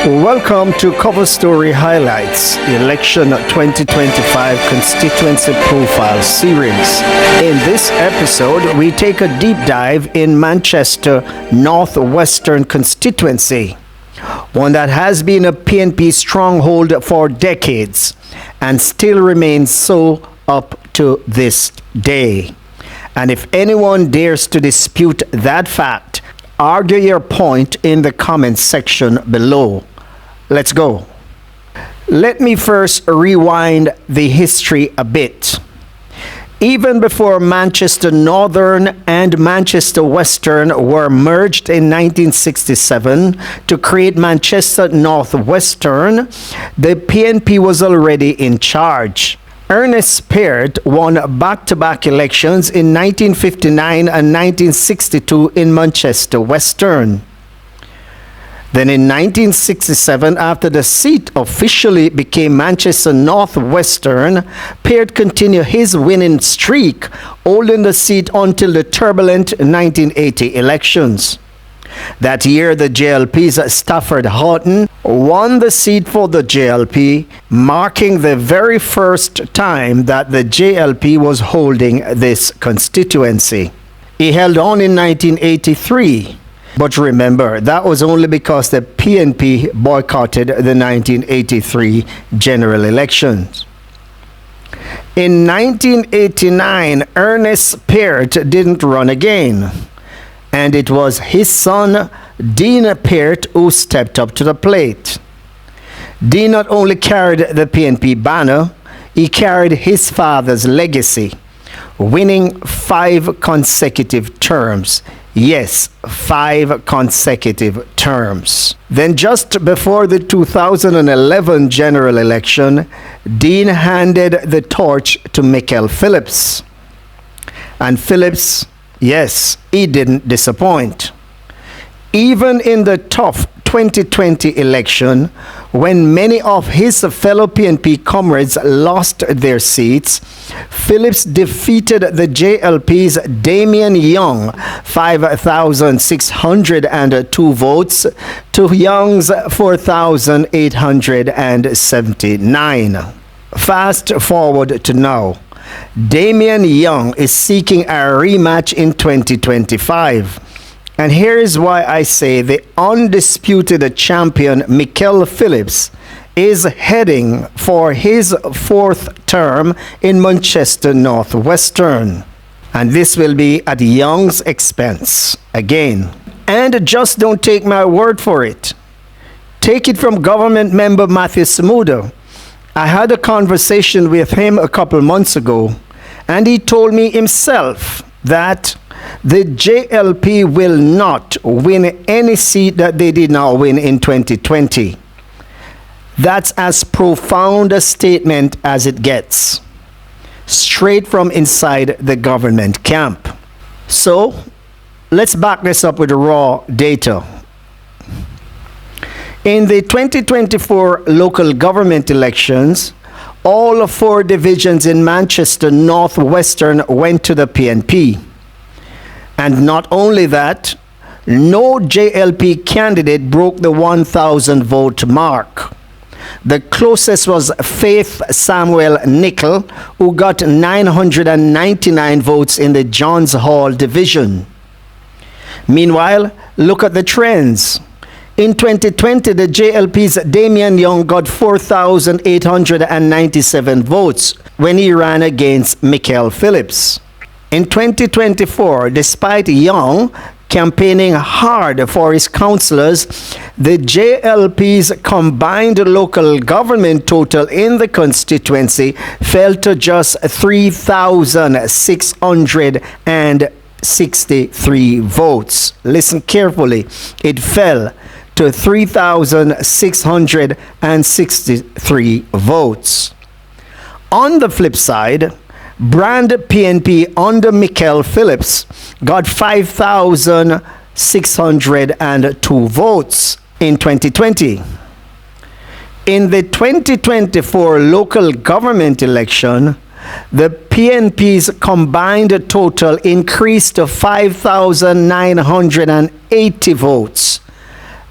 Welcome to CoverStory Highlights Election 2025 Constituency Profile Series. In this episode, we take a deep dive in Manchester Northwestern constituency, one that has been a PNP stronghold for decades and still remains so up to this day. And if anyone dares to dispute that fact, argue your point in the comments section below. Let's go. Let me first rewind the history a bit. Even before Manchester Northern and Manchester Western were merged in 1967 to create Manchester Northwestern, the PNP was already in charge. Ernest Peart won back-to-back elections in 1959 and 1962 in Manchester Western. Then in 1967, after the seat officially became Manchester Northwestern, Peart continued his winning streak, holding the seat until the turbulent 1980 elections. That year, the JLP's Stafford Houghton won the seat for the JLP, marking the very first time that the JLP was holding this constituency. He held on in 1983. But remember, that was only because the PNP boycotted the 1983 general elections. In 1989, Ernest Peart didn't run again, and it was his son, Dean Peart, who stepped up to the plate. Dean not only carried the PNP banner, he carried his father's legacy, winning 5 consecutive terms. Yes, 5 consecutive terms. Then just before the 2011 general election, Dean handed the torch to Mikael.Phillips. And Phillips, yes, he didn't disappoint. Even in the tough 2020 election, when many of his fellow PNP comrades lost their seats, Phillips defeated the JLP's Damian Young 5,602 votes to Young's 4,879. Fast forward to now. Damian Young is seeking a rematch in 2025. And here is why I say the undisputed champion Mikael.Phillips is heading for his 4th term in Manchester Northwestern. And this will be at Young's expense again. And just don't take my word for it. Take it from government member Matthew Smuda. I had a conversation with him a couple months ago, and he told me himself that the JLP will not win any seat that they did not win in 2020. That's as profound a statement as it gets, straight from inside the government camp. So, let's back this up with raw data. In the 2024 local government elections, all 4 divisions in Manchester Northwestern went to the PNP. And not only that, no JLP candidate broke the 1,000 vote mark. The closest was Faith Samuel Nickel, who got 999 votes in the Johns Hall division. Meanwhile, look at the trends. In 2020, the JLP's Damian Young got 4,897 votes when he ran against Mikael.Phillips. In 2024, despite Young campaigning hard for his councillors, the JLP's combined local government total in the constituency fell to just 3,663 votes. Listen carefully. It fell to 3,663 votes. On the flip side, Brand PNP under Mikael.Phillips got 5,602 votes in 2020. In the 2024 local government election, the PNP's combined total increased to 5,980 votes.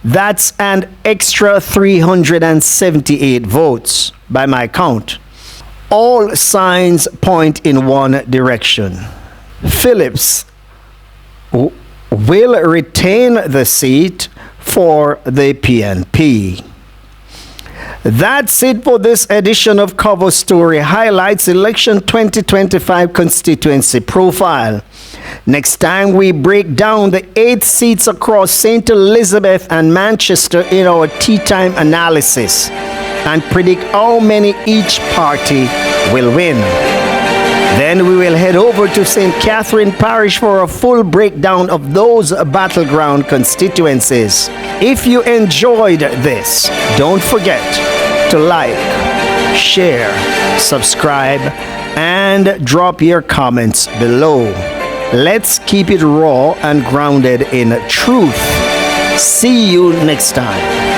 That's an extra 378 votes by my count. All signs point in one direction. Phillips will retain the seat for the PNP. That's it for this edition of CoverStory Highlights Election 2025 Constituency Profile. Next time we break down the 8 seats across St. Elizabeth and Manchester in our tea time analysis and predict how many each party will win. Then we will head over to St. Catherine Parish for a full breakdown of those battleground constituencies. If you enjoyed this, don't forget to like, share, subscribe, and drop your comments below. Let's keep it raw and grounded in truth. See you next time.